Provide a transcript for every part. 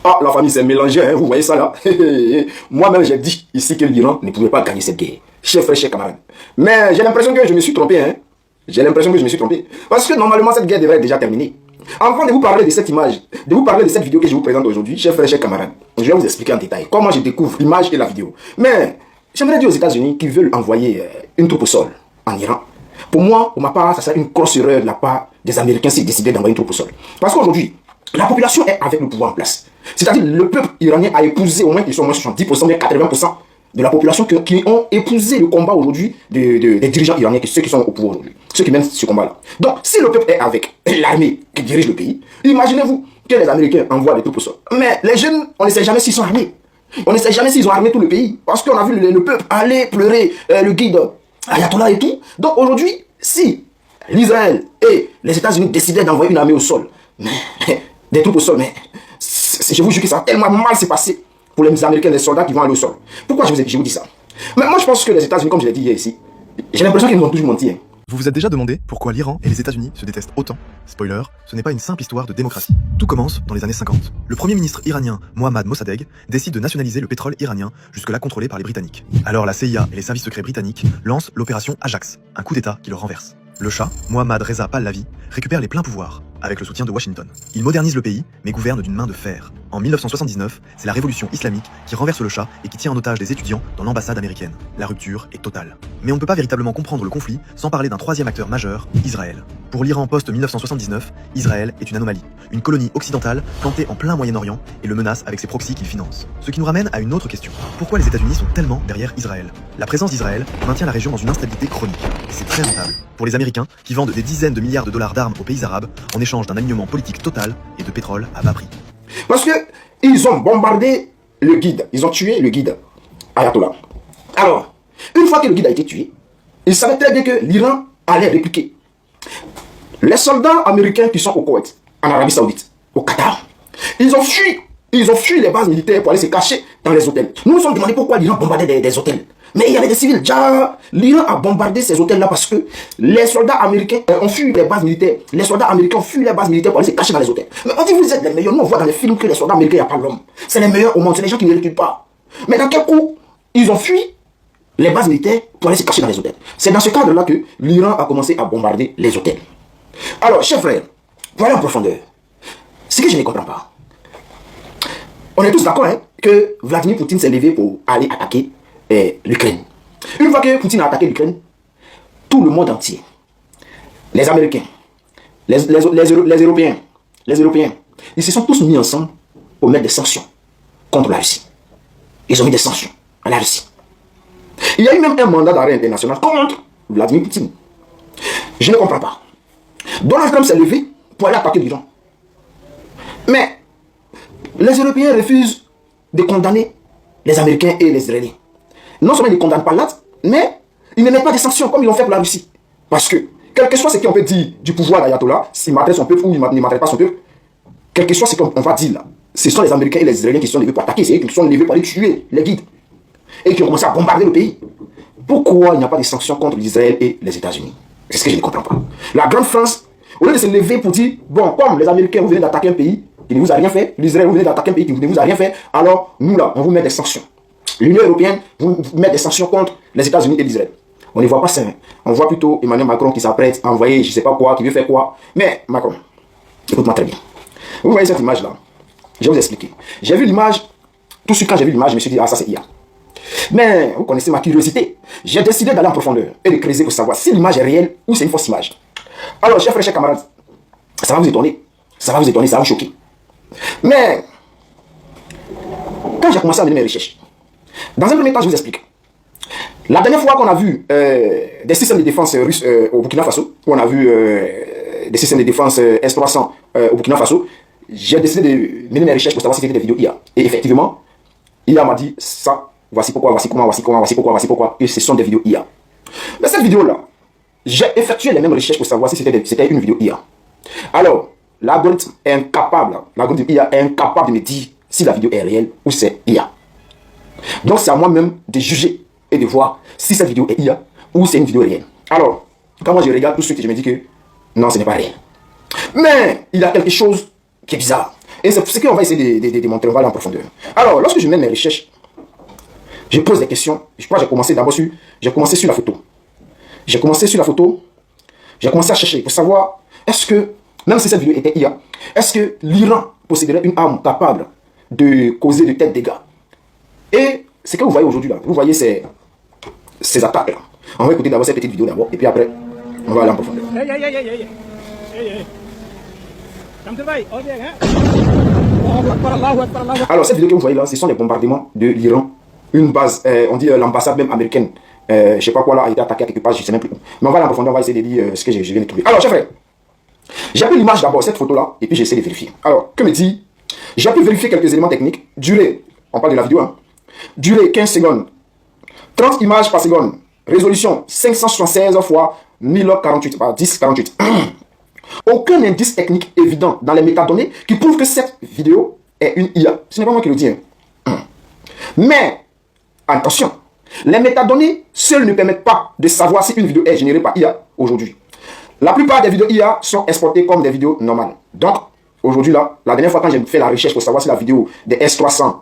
Ah, la famille s'est mélangée, hein, vous voyez ça là. Moi-même, j'ai dit ici que l'Iran ne pouvait pas gagner cette guerre. Chers frères, chers camarades. Mais j'ai l'impression que je me suis trompé, hein. J'ai l'impression que je me suis trompé. Parce que normalement, cette guerre devrait être déjà terminée. Avant de vous parler de cette image, de vous parler de cette vidéo que je vous présente aujourd'hui, chers frères, chers camarades, je vais vous expliquer en détail comment je découvre l'image et la vidéo. Mais j'aimerais dire aux États-Unis qui veulent envoyer une troupe au sol en Iran. Pour moi, pour ma part, ça serait une grosse erreur de la part des Américains s'ils décidaient d'envoyer une troupe au sol. Parce qu'aujourd'hui, la population est avec le pouvoir en place. C'est-à-dire le peuple iranien a épousé au moins, ils sont au moins 70%, mais 80% de la population qui ont épousé le combat aujourd'hui des dirigeants iraniens, ceux qui sont au pouvoir aujourd'hui, ceux qui mènent ce combat-là. Donc, si le peuple est avec l'armée qui dirige le pays, imaginez-vous que les Américains envoient des troupes au sol. Mais les jeunes, on ne sait jamais s'ils sont armés. On ne sait jamais s'ils ont armé tout le pays. Parce qu'on a vu le peuple aller pleurer le guide Ayatollah et tout. Donc aujourd'hui, si l'Israël et les États-Unis décidaient d'envoyer une armée au sol, des troupes au sol, mais je vous jure que ça a tellement mal s'est passé pour les Américains, les soldats qui vont aller au sol. Pourquoi je vous dis ça? Mais moi je pense que les États-Unis, comme je l'ai dit hier ici, j'ai l'impression qu'ils nous ont toujours menti. Hein. Vous vous êtes déjà demandé pourquoi l'Iran et les États-Unis se détestent autant? Spoiler, ce n'est pas une simple histoire de démocratie. Tout commence dans les années 50. Le premier ministre iranien, Mohammad Mossadegh, décide de nationaliser le pétrole iranien, jusque-là contrôlé par les Britanniques. Alors la CIA et les services secrets britanniques lancent l'opération Ajax, un coup d'État qui le renverse. Le Shah, Mohammad Reza Pahlavi, récupère les pleins pouvoirs, avec le soutien de Washington. Il modernise le pays, mais gouverne d'une main de fer. En 1979, c'est la révolution islamique qui renverse le Shah et qui tient en otage des étudiants dans l'ambassade américaine. La rupture est totale. Mais on ne peut pas véritablement comprendre le conflit sans parler d'un troisième acteur majeur, Israël. Pour l'Iran post-1979, Israël est une anomalie, une colonie occidentale plantée en plein Moyen-Orient et le menace avec ses proxys qu'il finance. Ce qui nous ramène à une autre question. Pourquoi les États-Unis sont tellement derrière Israël? La présence d'Israël maintient la région dans une instabilité chronique, et c'est très rentable. Pour les Américains, qui vendent des dizaines de milliards de dollars d'armes aux pays arabes en échange d'un alignement politique total et de pétrole à bas prix. Parce que ils ont bombardé le guide, ils ont tué le guide Ayatollah. Alors, une fois que le guide a été tué, ils savaient très bien que l'Iran allait répliquer. Les soldats américains qui sont au Koweït, en Arabie Saoudite, au Qatar, ils ont fui les bases militaires pour aller se cacher dans les hôtels. Nous nous sommes demandé pourquoi l'Iran bombardait des hôtels. Mais il y avait des civils. Déjà, l'Iran a bombardé ces hôtels-là parce que les soldats américains ont fui les bases militaires. Les soldats américains ont fui les bases militaires pour aller se cacher dans les hôtels. Mais on dit, vous êtes les meilleurs. Nous, on voit dans les films que les soldats américains, il n'y a pas l'homme. C'est les meilleurs au monde. C'est les gens qui ne reculent pas. Mais dans quel coup, ils ont fui les bases militaires pour aller se cacher dans les hôtels. C'est dans ce cadre-là que l'Iran a commencé à bombarder les hôtels. Alors, chers frères, pour aller en profondeur, ce que je ne comprends pas, on est tous d'accord hein, que Vladimir Poutine s'est levé pour aller attaquer l'Ukraine. Une fois que Poutine a attaqué l'Ukraine, tout le monde entier, les Américains, les Européens, ils se sont tous mis ensemble pour mettre des sanctions contre la Russie. Ils ont mis des sanctions à la Russie. Il y a eu même un mandat d'arrêt international contre Vladimir Poutine. Je ne comprends pas. Donald Trump s'est levé pour aller attaquer l'Iran. Mais les Européens refusent de condamner les Américains et les Israéliens. Non seulement ils ne condamnent pas l'acte, mais ils ne mettent pas de sanctions comme ils l'ont fait pour la Russie. Parce que, quel que soit ce qu'on peut dire du pouvoir d'Ayatollah, s'il maltraite son peuple ou il ne maltraite pas son peuple, quel que soit ce qu'on va dire là, ce sont les Américains et les Israéliens qui sont levés pour attaquer, c'est eux qui sont levés pour aller tuer les guides et qui ont commencé à bombarder le pays. Pourquoi il n'y a pas de sanctions contre Israël et les États-Unis? C'est ce que je ne comprends pas. La grande France, au lieu de se lever pour dire, bon, comme les Américains, vous venez d'attaquer un pays qui ne vous a rien fait, l'Israël, vous venez d'attaquer un pays qui ne vous a rien fait, alors nous là, on vous met des sanctions. L'Union européenne vous met des sanctions contre les États-Unis et l'Israël. On ne voit pas ça. On voit plutôt Emmanuel Macron qui s'apprête à envoyer je ne sais pas quoi, qui veut faire quoi. Mais Macron, écoute-moi très bien. Vous voyez cette image-là? Je vais vous expliquer. J'ai vu l'image, tout de suite quand j'ai vu l'image, je me suis dit, ah ça c'est IA. Mais vous connaissez ma curiosité. J'ai décidé d'aller en profondeur et de creuser pour savoir si l'image est réelle ou c'est une fausse image. Alors, chers frères, chers camarades, ça va vous étonner. Ça va vous étonner, ça va vous choquer. Mais, quand j'ai commencé à mener mes recherches, dans un premier temps, je vous explique. La dernière fois qu'on a vu des systèmes de défense russes au Burkina Faso, où on a vu des systèmes de défense S-300 au Burkina Faso, j'ai décidé de mener mes recherches pour savoir si c'était des vidéos IA. Et effectivement, IA m'a dit ça, voici pourquoi, voici comment, voici comment, voici pourquoi, voici pourquoi, et ce sont des vidéos IA. Mais cette vidéo-là, j'ai effectué les mêmes recherches pour savoir si c'était une vidéo IA. Alors, l'algorithme est incapable, l'algorithme IA est incapable de me dire si la vidéo est réelle ou c'est IA. Donc c'est à moi-même de juger et de voir si cette vidéo est IA ou c'est une vidéo réelle. Alors, quand moi je regarde tout de suite, je me dis que non, ce n'est pas réel. Mais il y a quelque chose qui est bizarre. Et c'est ce qu'on va essayer de démontrer, on va aller en profondeur. Alors, lorsque je mène mes recherches, je pose des questions. Je crois que j'ai commencé d'abord sur la photo. J'ai commencé sur la photo, j'ai commencé à chercher pour savoir, est-ce que, même si cette vidéo était IA, est-ce que l'Iran posséderait une arme capable de causer de tels dégâts? Et ce que vous voyez aujourd'hui là, vous voyez ces attaques là. On va écouter d'abord cette petite vidéo d'abord, et puis après, on va aller en profondeur. Alors cette vidéo que vous voyez là, ce sont les bombardements de l'Iran. Une base, on dit l'ambassade même américaine, je sais pas quoi là, a été attaquée à quelque part, je sais même plus. Mais on va aller en profondeur, on va essayer de dire ce que je viens de trouver. Alors chers frères, j'ai pris l'image d'abord, cette photo là, et puis j'essaie de vérifier. Alors, que me dit? J'ai pu vérifier quelques éléments techniques. Durée, on parle de la vidéo, hein. Durée 15 secondes, 30 images par seconde, résolution 576 fois 1048, 1048. Aucun indice technique évident dans les métadonnées qui prouve que cette vidéo est une IA. Ce n'est pas moi qui le dis. Hein. Mais, attention, les métadonnées seules ne permettent pas de savoir si une vidéo est générée par IA aujourd'hui. La plupart des vidéos IA sont exportées comme des vidéos normales. Donc, aujourd'hui là, la dernière fois quand j'ai fait la recherche pour savoir si la vidéo des S-300,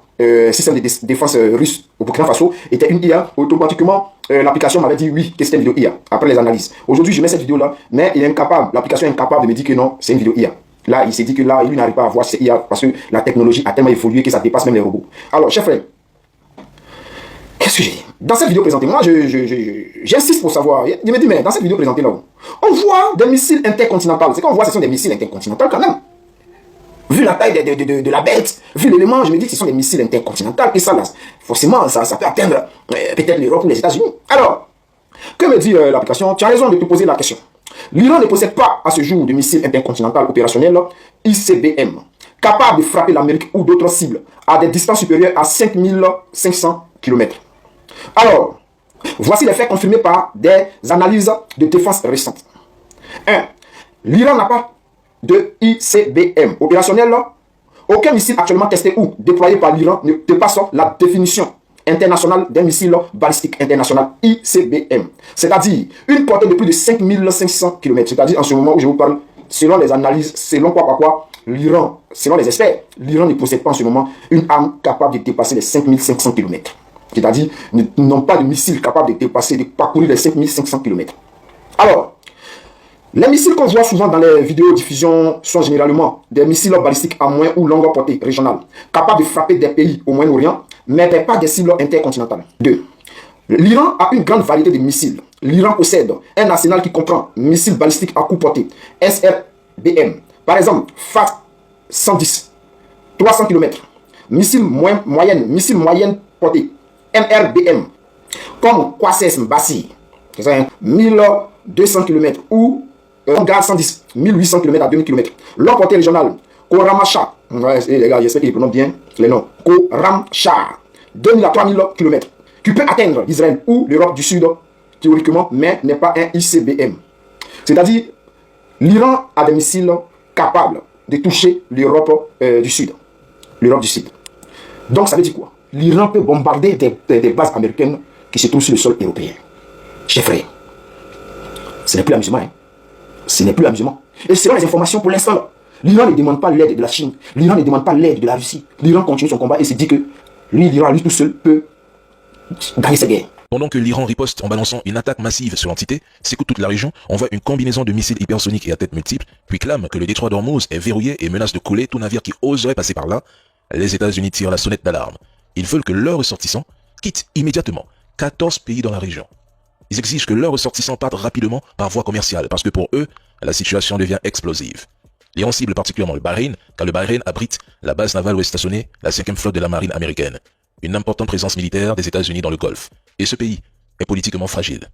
système de défense russe au Burkina Faso, était une IA, automatiquement, l'application m'avait dit oui, que c'était une vidéo IA, après les analyses. Aujourd'hui, je mets cette vidéo là, mais l'application est incapable de me dire que non, c'est une vidéo IA. Là, il s'est dit que là, il n'arrive pas à voir si c'est IA parce que la technologie a tellement évolué que ça dépasse même les robots. Alors, chers frères, qu'est-ce que j'ai dit? Dans cette vidéo présentée, moi, j'insiste pour savoir. Je me dis, mais dans cette vidéo présentée là, on voit des missiles intercontinentaux. C'est qu'on voit, ce sont des missiles intercontinentaux quand même. Vu la taille de la bête, vu l'élément, je me dis que ce sont des missiles intercontinentaux. Et ça, là, forcément, ça peut atteindre peut-être l'Europe ou les États-Unis. Alors, que me dit l'application? Tu as raison de te poser la question. L'Iran ne possède pas à ce jour de missiles intercontinentaux opérationnels ICBM, capables de frapper l'Amérique ou d'autres cibles à des distances supérieures à 5500 km. Alors, voici les faits confirmés par des analyses de défense récentes. 1. L'Iran n'a pas de ICBM opérationnel. Aucun missile actuellement testé ou déployé par l'Iran ne dépasse la définition internationale d'un missile balistique international ICBM. C'est-à-dire une portée de plus de 5500 km. C'est-à-dire en ce moment où je vous parle, selon les analyses, selon quoi, l'Iran, selon les experts, l'Iran ne possède pas en ce moment une arme capable de dépasser les 5500 km. C'est-à-dire, n'ont pas de missiles capables de dépasser, de parcourir les 5500 km. Alors, les missiles qu'on voit souvent dans les vidéos diffusion sont généralement des missiles balistiques à moyenne ou longue portée régionale, capables de frapper des pays au Moyen-Orient, mais pas des cibles intercontinentales. 2. L'Iran a une grande variété de missiles. L'Iran possède un arsenal qui comprend missiles balistiques à courte portée, SRBM, par exemple, FAT-110, 300 km, missiles moyenne portée, MRBM, comme Qassem Bassi, 1200 km, ou Garde 110, 1800 km à 2000 km. Longue portée régionale, Koramachar, les gars, j'espère qu'ils prononcent bien les noms, Koramchar, 2000 à 3000 km, qui peut atteindre l'Israël ou l'Europe du Sud, théoriquement, mais n'est pas un ICBM. C'est-à-dire, l'Iran a des missiles capables de toucher l'Europe du Sud. L'Europe du Sud. Donc, ça veut dire quoi? L'Iran peut bombarder des bases américaines qui se trouvent sur le sol européen. Chers frères, ce n'est plus amusement. Hein? Ce n'est plus amusement. Et selon les informations pour l'instant, l'Iran ne demande pas l'aide de la Chine. L'Iran ne demande pas l'aide de la Russie. L'Iran continue son combat et se dit que l'Iran, lui tout seul, peut gagner sa guerre. Pendant que l'Iran riposte en balançant une attaque massive sur l'entité, secoue toute la région, envoie une combinaison de missiles hypersoniques et à tête multiple, puis clame que le détroit d'Ormuz est verrouillé et menace de couler tout navire qui oserait passer par là, les États-Unis tirent la sonnette d'alarme. Ils veulent que leurs ressortissants quittent immédiatement 14 pays dans la région. Ils exigent que leurs ressortissants partent rapidement par voie commerciale, parce que pour eux, la situation devient explosive. L'Iran cible particulièrement le Bahreïn, car le Bahreïn abrite la base navale où est stationnée la 5e flotte de la marine américaine, une importante présence militaire des États-Unis dans le Golfe. Et ce pays est politiquement fragile.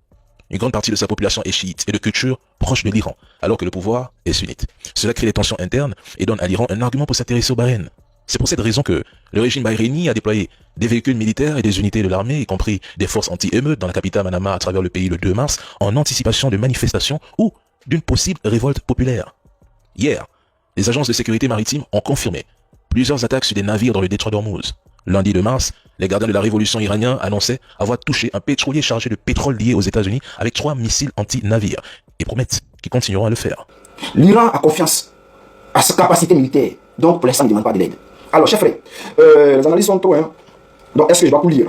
Une grande partie de sa population est chiite et de culture proche de l'Iran, alors que le pouvoir est sunnite. Cela crée des tensions internes et donne à l'Iran un argument pour s'intéresser au Bahreïn. C'est pour cette raison que le régime bahreïni a déployé des véhicules militaires et des unités de l'armée, y compris des forces anti-émeutes dans la capitale Manama à travers le pays le 2 mars, en anticipation de manifestations ou d'une possible révolte populaire. Hier, les agences de sécurité maritime ont confirmé plusieurs attaques sur des navires dans le détroit d'Ormuz. Lundi 2 mars, les gardiens de la révolution iranienne annonçaient avoir touché un pétrolier chargé de pétrole lié aux États-Unis avec 3 missiles anti-navires et promettent qu'ils continueront à le faire. L'Iran a confiance à sa capacité militaire Donc, pour l'instant, ils ne demandent pas de l'aide. Alors, chers frères, les analyses sont trop, hein. Donc, est-ce que je dois vous lire?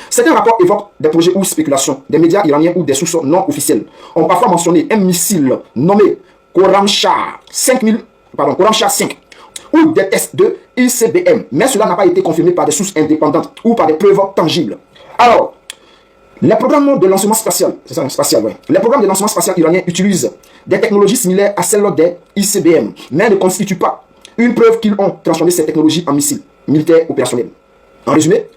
Certains rapports évoquent des projets ou spéculations. Des médias iraniens ou des sources non officielles ont parfois mentionné un missile nommé Khorramshahr 5 ou des tests de ICBM. Mais cela n'a pas été confirmé par des sources indépendantes ou par des preuves tangibles. Alors, les programmes de lancement spatial, c'est ça, spatial, ouais. Les programmes de lancement spatial iraniens utilisent des technologies similaires à celles des ICBM, mais ne constituent pas une preuve qu'ils ont transformé ces technologies en missiles militaires opérationnels. En résumé,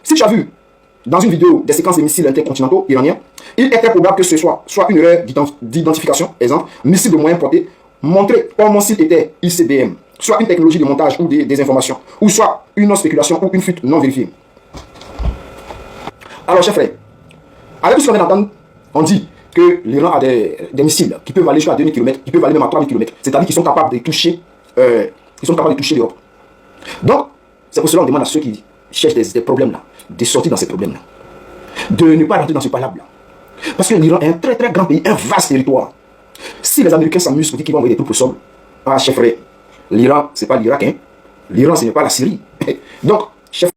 si tu as vu dans une vidéo des séquences de missiles intercontinentaux iraniens, il est très probable que ce soit une erreur d'identification, exemple, missile de moyenne portée, montré comme mon site était ICBM, soit une technologie de montage ou des informations, ou soit une spéculation ou une fuite non vérifiée. Alors, chers frères, avec tout ce qu'on vient d'entendre, on dit que l'Iran a des missiles qui peuvent aller jusqu'à 2000 km, qui peuvent aller même à 3000 km, c'est-à-dire qu'ils sont capables de toucher l'Europe. Donc, c'est pour cela qu'on demande à ceux qui cherchent des problèmes là, de sortir dans ces problèmes-là, de ne pas rentrer dans ce palabre-là. Parce que l'Iran est un très très grand pays, un vaste territoire. Si les Américains s'amusent pour dire qu'ils vont envoyer des troupes au sol, chers frères, l'Iran, c'est pas l'Irak, hein. L'Iran, ce n'est pas la Syrie. Donc,